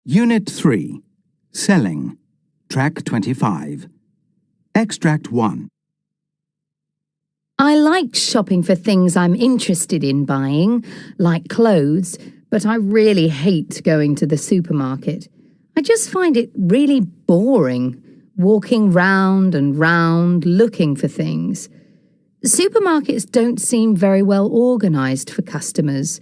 Unit 3. Selling. Track 25. Extract 1. I like shopping for things I'm interested in buying, like clothes, but I really hate going to the supermarket. I just find it really boring, walking round and round looking for things. Supermarkets don't seem very well organised for customers.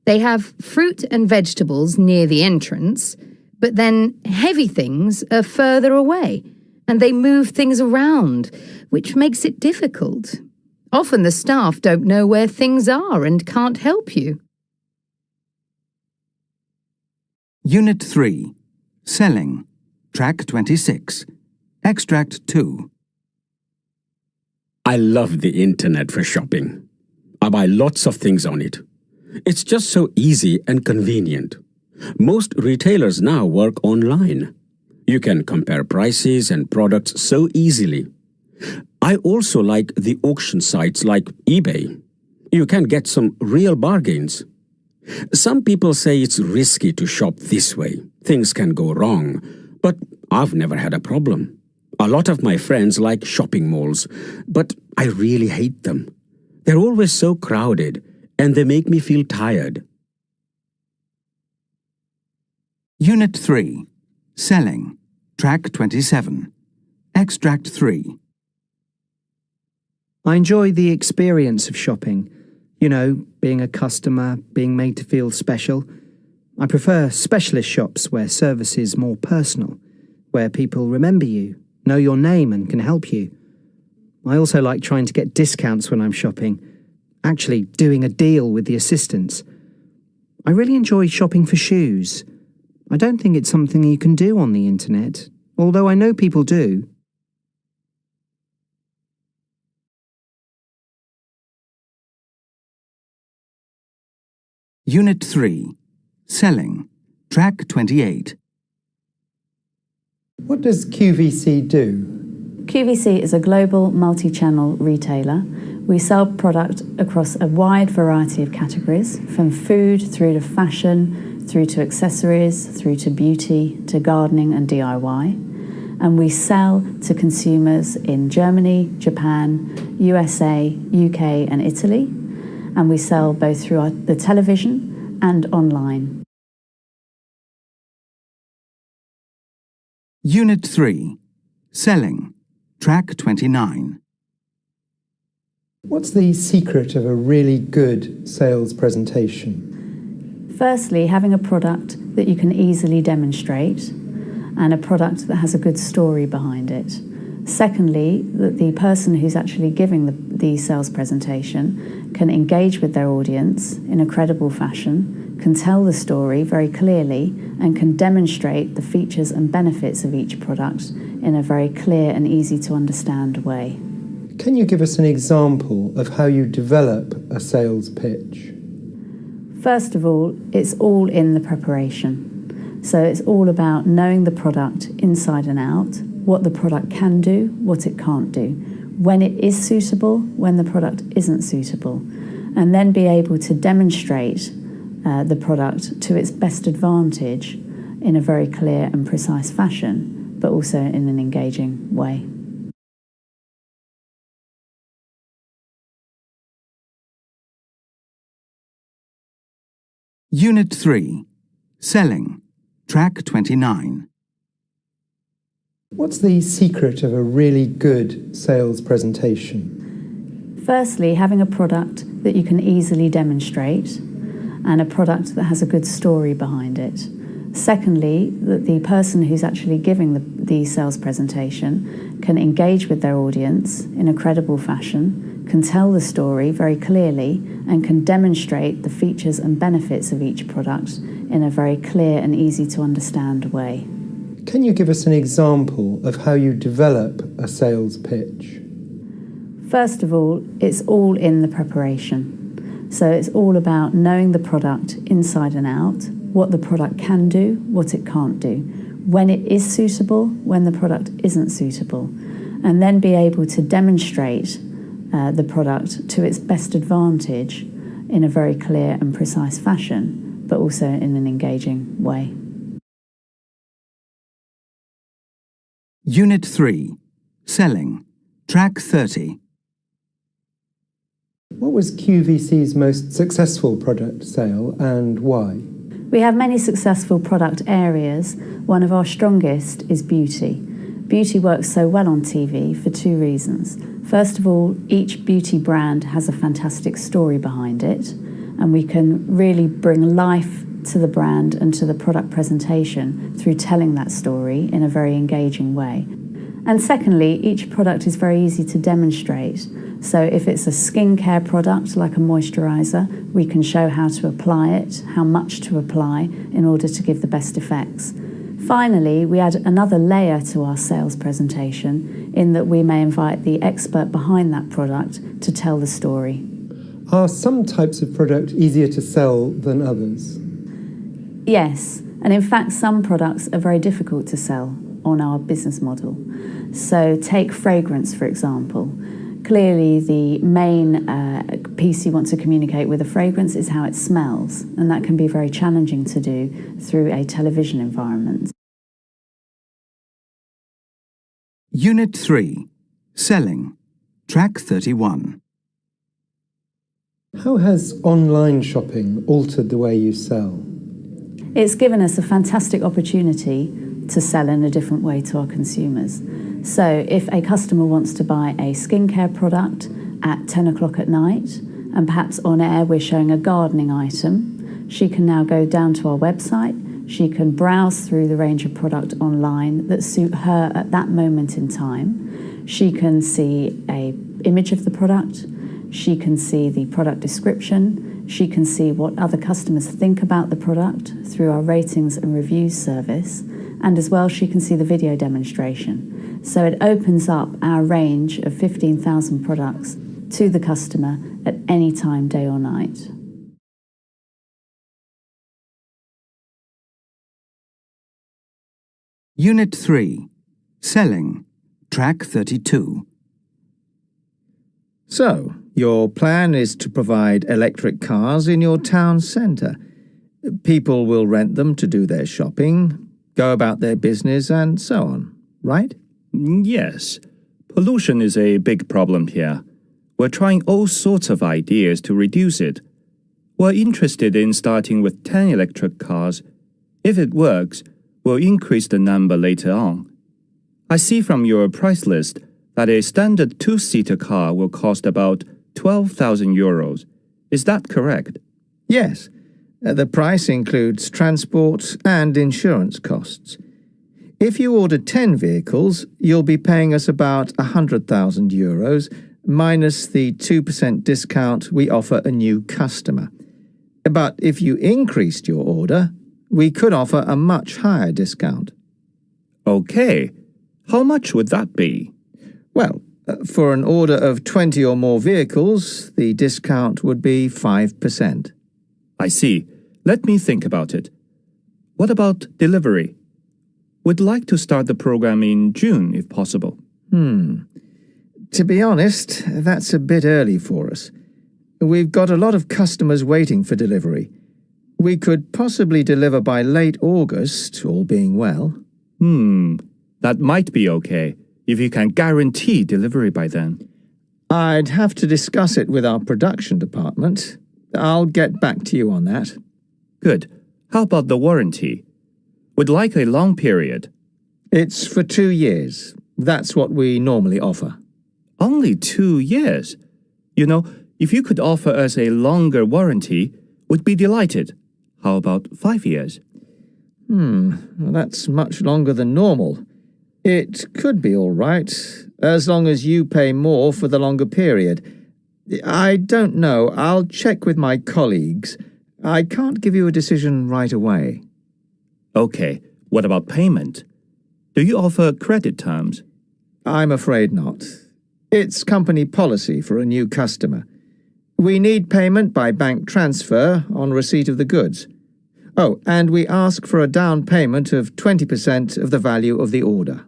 They have fruit and vegetables near the entrance, but then heavy things are further away, and they move things around, which makes it difficult. Often the staff don't know where things are and can't help you. Unit 3. Selling. Track 26. Extract 2. I love the internet for shopping. I buy lots of things on it. It's just so easy and convenient. Most retailers now work online. You can compare prices and products so easily. I also like the auction sites like eBay. You can get some real bargains. Some people say it's risky to shop this way. Things can go wrong, but I've never had a problem. A lot of my friends like shopping malls, but I really hate them. They're always so crowded, and they make me feel tired. Unit 3. Selling. Track 27. Extract 3. I enjoy the experience of shopping. You know, being a customer, being made to feel special. I prefer specialist shops where service is more personal, where people remember you, know your name and can help you. I also like trying to get discounts when I'm shopping, actually doing a deal with the assistants. I really enjoy shopping for shoes. I don't think it's something you can do on the internet, although I know people do. Unit 3. Selling. Track 28. What does QVC do? QVC is a global multi-channel retailer. We sell product across a wide variety of categories, from food through to fashion, through to accessories, through to beauty, to gardening and DIY. And we sell to consumers in Germany, Japan, USA, UK and Italy. And we sell both through the television and online. Unit 3. Selling. Track 29. What's the secret of a really good sales presentation? Firstly, having a product that you can easily demonstrate and a product that has a good story behind it. Secondly, that the person who's actually giving the sales presentation can engage with their audience in a credible fashion, can tell the story very clearly, and can demonstrate the features and benefits of each product in a very clear and easy to understand way. Can you give us an example of how you develop a sales pitch? First of all, it's all in the preparation. So it's all about knowing the product inside and out, what the product can do, what it can't do, when it is suitable, when the product isn't suitable, and then be able to demonstrate the product to its best advantage in a very clear and precise fashion, but also in an engaging way. Unit 3. Selling. Track 29. What's the secret of a really good sales presentation? Firstly, having a product that you can easily demonstrate and a product that has a good story behind it. Secondly, that the person who's actually giving the sales presentation can engage with their audience in a credible fashion, can tell the story very clearly, and can demonstrate the features and benefits of each product in a very clear and easy to understand way. Can you give us an example of how you develop a sales pitch? First of all, it's all in the preparation. So it's all about knowing the product inside and out, what the product can do, what it can't do, when it is suitable, when the product isn't suitable, and then be able to demonstrate the product to its best advantage in a very clear and precise fashion, but also in an engaging way. Unit 3. Selling. Track 30. What was QVC's most successful product sale and why? We have many successful product areas. One of our strongest is beauty. Beauty works so well on TV for two reasons. First of all, each beauty brand has a fantastic story behind it, and we can really bring life to the brand and to the product presentation through telling that story in a very engaging way. And secondly, each product is very easy to demonstrate. So if it's a skincare product like a moisturiser, we can show how to apply it, how much to apply in order to give the best effects. Finally, we add another layer to our sales presentation in that we may invite the expert behind that product to tell the story. Are some types of product easier to sell than others? Yes, and in fact some products are very difficult to sell on our business model. So take fragrance, for example. Clearly the main piece you want to communicate with a fragrance is how it smells, and that can be very challenging to do through a television environment. Unit 3. Selling. Track 31. How has online shopping altered the way you sell? It's given us a fantastic opportunity to sell in a different way to our consumers. So if a customer wants to buy a skincare product at 10 o'clock at night, and perhaps on air we're showing a gardening item, she can now go down to our website, she can browse through the range of product online that suit her at that moment in time. She can see an image of the product, she can see the product description, she can see what other customers think about the product through our ratings and reviews service, and as well she can see the video demonstration. So it opens up our range of 15,000 products to the customer at any time, day or night. Unit 3. Selling. Track 32. So, your plan is to provide electric cars in your town centre. People will rent them to do their shopping, go about their business, and so on, right? Yes. Pollution is a big problem here. We're trying all sorts of ideas to reduce it. We're interested in starting with 10 electric cars. If it works, we'll increase the number later on. I see from your price list that a standard two-seater car will cost about 12,000 euros. Is that correct? Yes. The price includes transport and insurance costs. If you order 10 vehicles, you'll be paying us about 100,000 euros, minus the 2% discount we offer a new customer. But if you increased your order, we could offer a much higher discount. Okay. How much would that be? Well, for an order of 20 or more vehicles, the discount would be 5%. I see. Let me think about it. What about delivery? We'd like to start the program in June, if possible. To be honest, that's a bit early for us. We've got a lot of customers waiting for delivery. We could possibly deliver by late August, all being well. That might be okay, if you can guarantee delivery by then. I'd have to discuss it with our production department. I'll get back to you on that. Good. How about the warranty? We'd like a long period. It's for 2 years. That's what we normally offer. Only 2 years? You know, if you could offer us a longer warranty, we'd be delighted. How about 5 years? Well, that's much longer than normal. It could be all right, as long as you pay more for the longer period. I don't know. I'll check with my colleagues. I can't give you a decision right away. Okay, what about payment? Do you offer credit terms? I'm afraid not. It's company policy for a new customer. We need payment by bank transfer on receipt of the goods. Oh, and we ask for a down payment of 20% of the value of the order.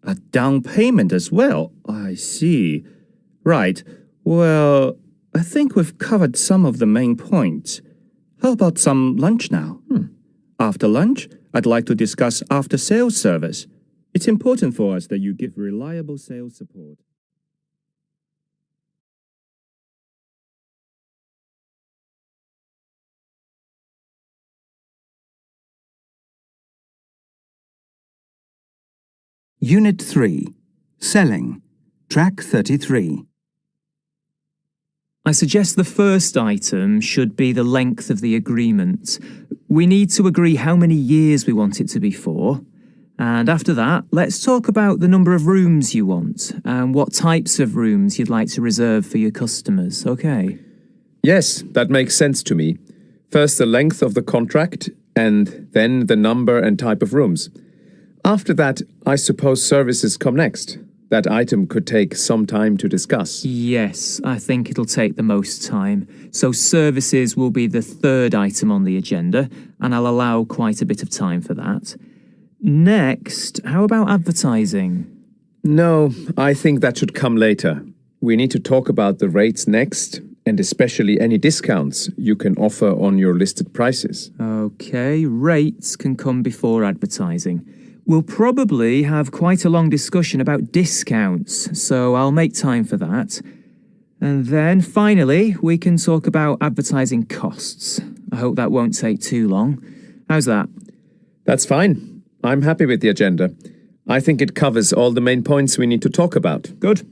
A down payment as well? I see. Right. Well, I think we've covered some of the main points. How about some lunch now? After lunch, I'd like to discuss after-sales service. It's important for us that you give reliable sales support. Unit 3. Selling. Track 33. I suggest the first item should be the length of the agreement. We need to agree how many years we want it to be for. And after that, let's talk about the number of rooms you want and what types of rooms you'd like to reserve for your customers, okay? Yes, that makes sense to me. First the length of the contract, and then the number and type of rooms. After that, I suppose services come next. That item could take some time to discuss. Yes, I think it'll take the most time. So services will be the third item on the agenda, and I'll allow quite a bit of time for that. Next, how about advertising? No, I think that should come later. We need to talk about the rates next, and especially any discounts you can offer on your listed prices. Okay, rates can come before advertising. We'll probably have quite a long discussion about discounts, so I'll make time for that. And then, finally, we can talk about advertising costs. I hope that won't take too long. How's that? That's fine. I'm happy with the agenda. I think it covers all the main points we need to talk about. Good.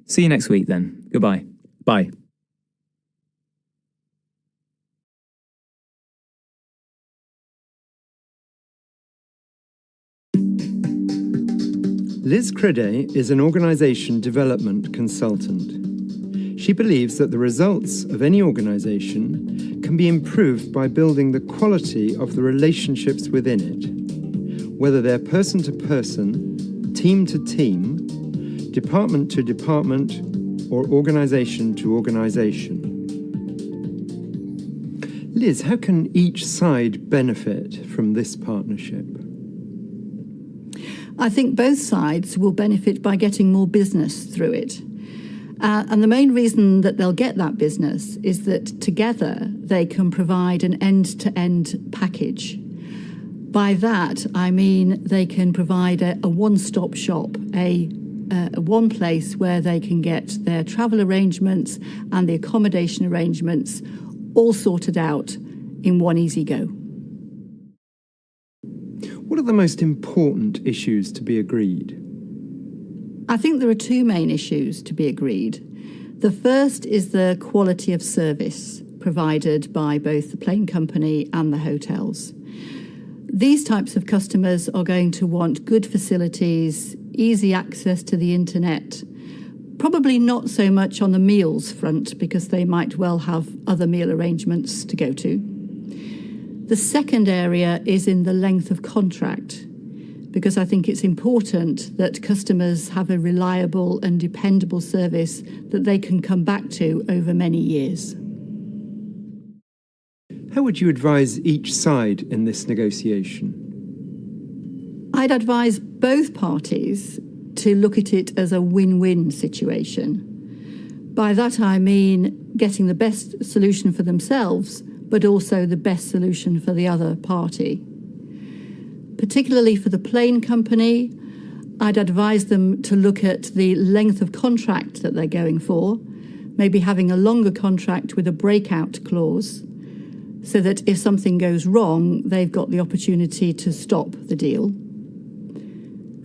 See you next week then. Goodbye. Bye. Liz Crede is an organisation development consultant. She believes that the results of any organisation can be improved by building the quality of the relationships within it, whether they're person to person, team to team, department to department, or organisation to organisation. Liz, how can each side benefit from this partnership? I think both sides will benefit by getting more business through it. And the main reason that they'll get that business is that together they can provide an end-to-end package. By that, I mean they can provide a one-stop shop, a one place where they can get their travel arrangements and the accommodation arrangements all sorted out in one easy go. What are the most important issues to be agreed? I think there are two main issues to be agreed. The first is the quality of service provided by both the plane company and the hotels. These types of customers are going to want good facilities, easy access to the internet, probably not so much on the meals front because they might well have other meal arrangements to go to. The second area is in the length of contract, because I think it's important that customers have a reliable and dependable service that they can come back to over many years. How would you advise each side in this negotiation? I'd advise both parties to look at it as a win-win situation. By that I mean getting the best solution for themselves, but also the best solution for the other party. Particularly for the plane company, I'd advise them to look at the length of contract that they're going for, maybe having a longer contract with a breakout clause, so that if something goes wrong, they've got the opportunity to stop the deal.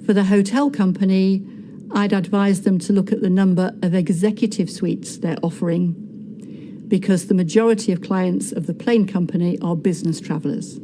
For the hotel company, I'd advise them to look at the number of executive suites they're offering, because the majority of clients of the plane company are business travellers.